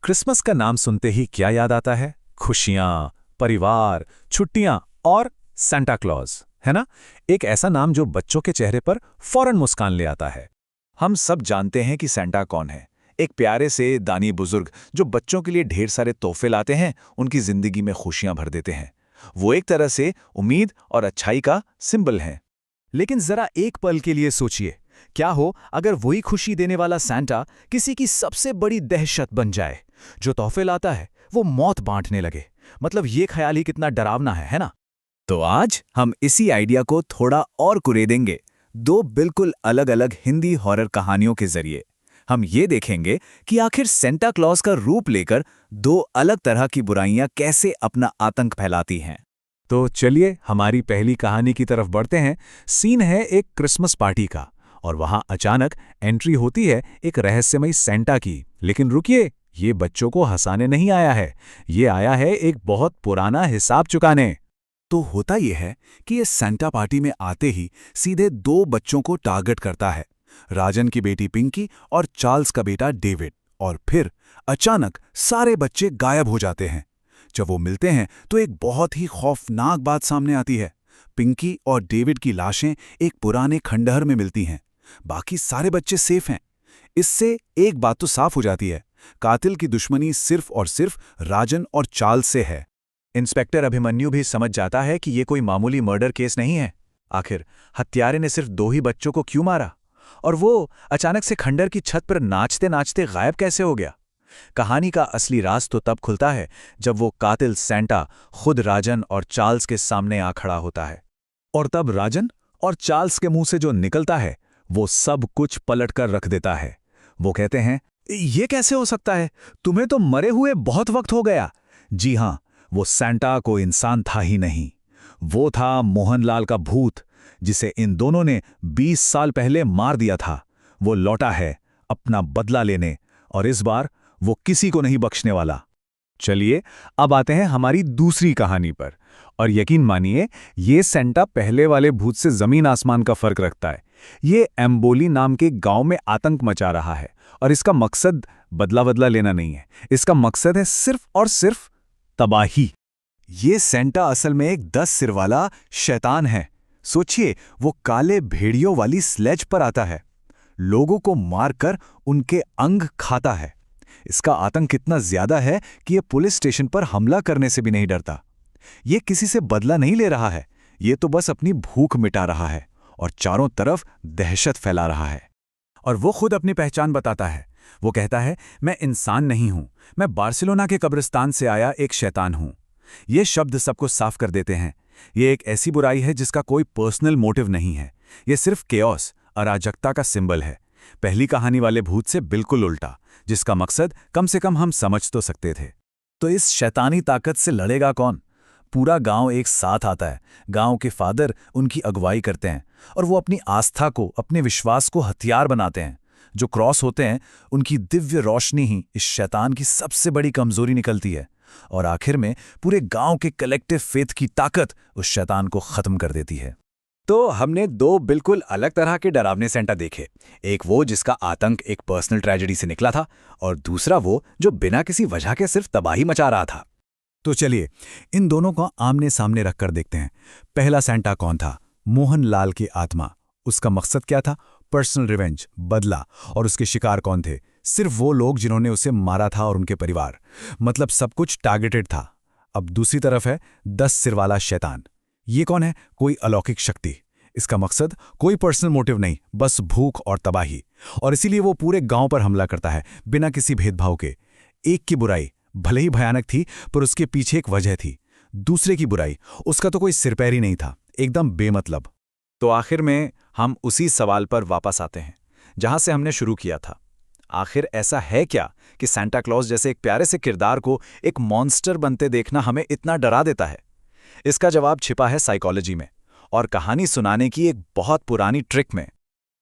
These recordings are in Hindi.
क्रिसमस का नाम सुनते ही क्या याद आता है? खुशियां, परिवार, छुट्टियां और सेंटा क्लॉज, है ना? एक ऐसा नाम जो बच्चों के चेहरे पर फौरन मुस्कान ले आता है। हम सब जानते हैं कि सेंटा कौन है। एक प्यारे से दानी बुजुर्ग जो बच्चों के लिए ढेर सारे तोहफे लाते हैं, उनकी जिंदगी में खुशियां भर देते हैं। वो एक तरह से उम्मीद और अच्छाई का सिंबल है। लेकिन जरा एक पल के लिए सोचिए, क्या हो अगर वही खुशी देने वाला सैंटा किसी की सबसे बड़ी दहशत बन जाए। जो तोहफे लाता है वो मौत बांटने लगे। मतलब ये ख्याल ही कितना डरावना है ना? तो आज हम इसी आइडिया को थोड़ा और कुरेदेंगे। दो बिल्कुल अलग अलग हिंदी हॉरर कहानियों के जरिए हम ये देखेंगे कि आखिर सेंटा क्लॉज का रूप लेकर दो अलग तरह की बुराइयां कैसे अपना आतंक फैलाती हैं। तो चलिए हमारी पहली कहानी की तरफ बढ़ते हैं। सीन है एक क्रिसमस पार्टी का और वहां अचानक एंट्री होती है एक रहस्यमयी सेंटा की। लेकिन रुकिए, ये बच्चों को हंसाने नहीं आया है, ये आया है एक बहुत पुराना हिसाब चुकाने। तो होता यह है कि ये सेंटा पार्टी में आते ही सीधे दो बच्चों को टारगेट करता है, राजन की बेटी पिंकी और चार्ल्स का बेटा डेविड। और फिर अचानक सारे बच्चे गायब हो जाते हैं। जब वो मिलते हैं तो एक बहुत ही खौफनाक बात सामने आती है। पिंकी और डेविड की लाशें एक पुराने खंडहर में मिलती हैं। बाकी सारे बच्चे सेफ हैं। इससे एक बात तो साफ हो जाती है, कातिल की दुश्मनी सिर्फ और सिर्फ राजन और चार्ल्स से है। इंस्पेक्टर अभिमन्यु भी समझ जाता है कि ये कोई मामूली मर्डर केस नहीं है। आखिर हत्यारे ने सिर्फ दो ही बच्चों को क्यों मारा? और वो अचानक से खंडहर की छत पर नाचते नाचते गायब कैसे हो गया? कहानी का असली राज तो तब खुलता है जब वो कातिल सेंटा खुद राजन और चार्ल्स के सामने आ खड़ा होता है। और तब राजन और चार्ल्स के मुंह से जो निकलता है वो सब कुछ पलट कर रख देता है। वो कहते हैं, ये कैसे हो सकता है? तुम्हें तो मरे हुए बहुत वक्त हो गया। जी हां, वो सेंटा कोई इंसान था ही नहीं। वो था मोहनलाल का भूत, जिसे इन दोनों ने 20 साल पहले मार दिया था। वो लौटा है अपना बदला लेने, और इस बार वो किसी को नहीं बख्शने वाला। चलिए अब आते हैं हमारी दूसरी कहानी पर। और यकीन मानिए, ये सेंटा पहले वाले भूत से जमीन आसमान का फर्क रखता है। ये एम्बोली नाम के गांव में आतंक मचा रहा है, और इसका मकसद बदला लेना नहीं है। इसका मकसद है सिर्फ और सिर्फ तबाही। ये सेंटा असल में एक 10 सिर वाला शैतान है। सोचिए, वो काले भेड़ियों वाली स्लेज पर आता है, लोगों को मारकर उनके अंग खाता है। इसका आतंक इतना ज्यादा है कि ये पुलिस स्टेशन पर हमला करने से भी नहीं डरता। ये किसी से बदला नहीं ले रहा है, ये तो बस अपनी भूख मिटा रहा है और चारों तरफ दहशत फैला रहा है। और वो खुद अपनी पहचान बताता है। वो कहता है, मैं इंसान नहीं हूं, मैं बार्सिलोना के कब्रिस्तान से आया एक शैतान हूं। ये शब्द सबको साफ कर देते हैं। ये एक ऐसी बुराई है जिसका कोई पर्सनल मोटिव नहीं है। ये सिर्फ केओस, अराजकता का सिंबल है। पहली कहानी वाले भूत से बिल्कुल उल्टा, जिसका मकसद कम से कम हम समझ तो सकते थे। तो इस शैतानी ताकत से लड़ेगा कौन? पूरा गांव एक साथ आता है। गांव के फादर उनकी अगुवाई करते हैं, और वो अपनी आस्था को, अपने विश्वास को हथियार बनाते हैं। जो क्रॉस होते हैं, उनकी दिव्य रोशनी ही इस शैतान की सबसे बड़ी कमजोरी निकलती है। और आखिर में पूरे गांव के कलेक्टिव फेथ की ताकत उस शैतान को खत्म कर देती है। तो हमने दो बिल्कुल अलग तरह के डरावने सेंटा देखे। एक वो जिसका आतंक एक पर्सनल ट्रेजेडी से निकला था, और दूसरा वो जो बिना किसी वजह के सिर्फ तबाही मचा रहा था। तो चलिए इन दोनों को आमने सामने रखकर देखते हैं। पहला सेंटा कौन था? मोहनलाल की आत्मा। उसका मकसद क्या था? पर्सनल रिवेंज, बदला। और उसके शिकार कौन थे? सिर्फ वो लोग जिन्होंने उसे मारा था और उनके परिवार। मतलब सब कुछ टारगेटेड था। अब दूसरी तरफ है 10 सिर वाला शैतान। ये कौन है? कोई अलौकिक शक्ति। इसका मकसद कोई पर्सनल मोटिव नहीं, बस भूख और तबाही। और इसीलिए वो पूरे गांव पर हमला करता है बिना किसी भेदभाव के। एक की बुराई भले ही भयानक थी, पर उसके पीछे एक वजह थी। दूसरे की बुराई, उसका तो कोई सिर पैर ही नहीं था, एकदम बेमतलब। तो आखिर में हम उसी सवाल पर वापस आते हैं जहां से हमने शुरू किया था। आखिर ऐसा है क्या कि सेंटा क्लॉज जैसे एक प्यारे से किरदार को एक मॉन्स्टर बनते देखना हमें इतना डरा देता है? इसका जवाब छिपा है साइकोलॉजी में, और कहानी सुनाने की एक बहुत पुरानी ट्रिक में।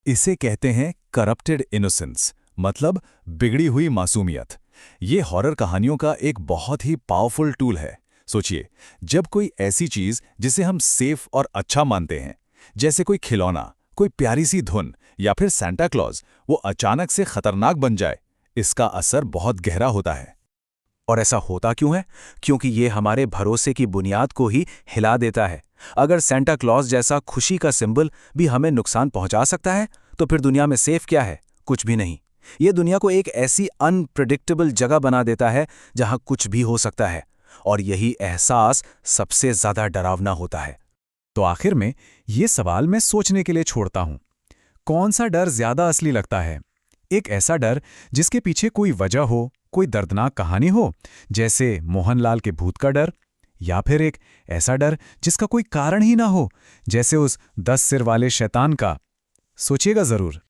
इसे कहते हैं करप्टेड इनोसेंस, मतलब बिगड़ी हुई मासूमियत। ये हॉरर कहानियों का एक बहुत ही पावरफुल टूल है। सोचिए, जब कोई ऐसी चीज जिसे हम सेफ और अच्छा मानते हैं, जैसे कोई खिलौना, कोई प्यारी सी धुन या फिर सेंटा क्लॉज, वो अचानक से खतरनाक बन जाए, इसका असर बहुत गहरा होता है। और ऐसा होता क्यों है? क्योंकि ये हमारे भरोसे की बुनियाद को ही हिला देता है। अगर सेंटा क्लॉज जैसा खुशी का सिंबल भी हमें नुकसान पहुंचा सकता है, तो फिर दुनिया में सेफ क्या है? कुछ भी नहीं। ये दुनिया को एक ऐसी अनप्रेडिक्टेबल जगह बना देता है जहां कुछ भी हो सकता है, और यही एहसास सबसे ज्यादा डरावना होता है। तो आखिर में ये सवाल मैं सोचने के लिए छोड़ता हूं। कौन सा डर ज्यादा असली लगता है? एक ऐसा डर जिसके पीछे कोई वजह हो, कोई दर्दनाक कहानी हो, जैसे मोहनलाल के भूत का डर, या फिर एक ऐसा डर जिसका कोई कारण ही ना हो, जैसे उस 10 सिर वाले शैतान का? सोचिएगा जरूर।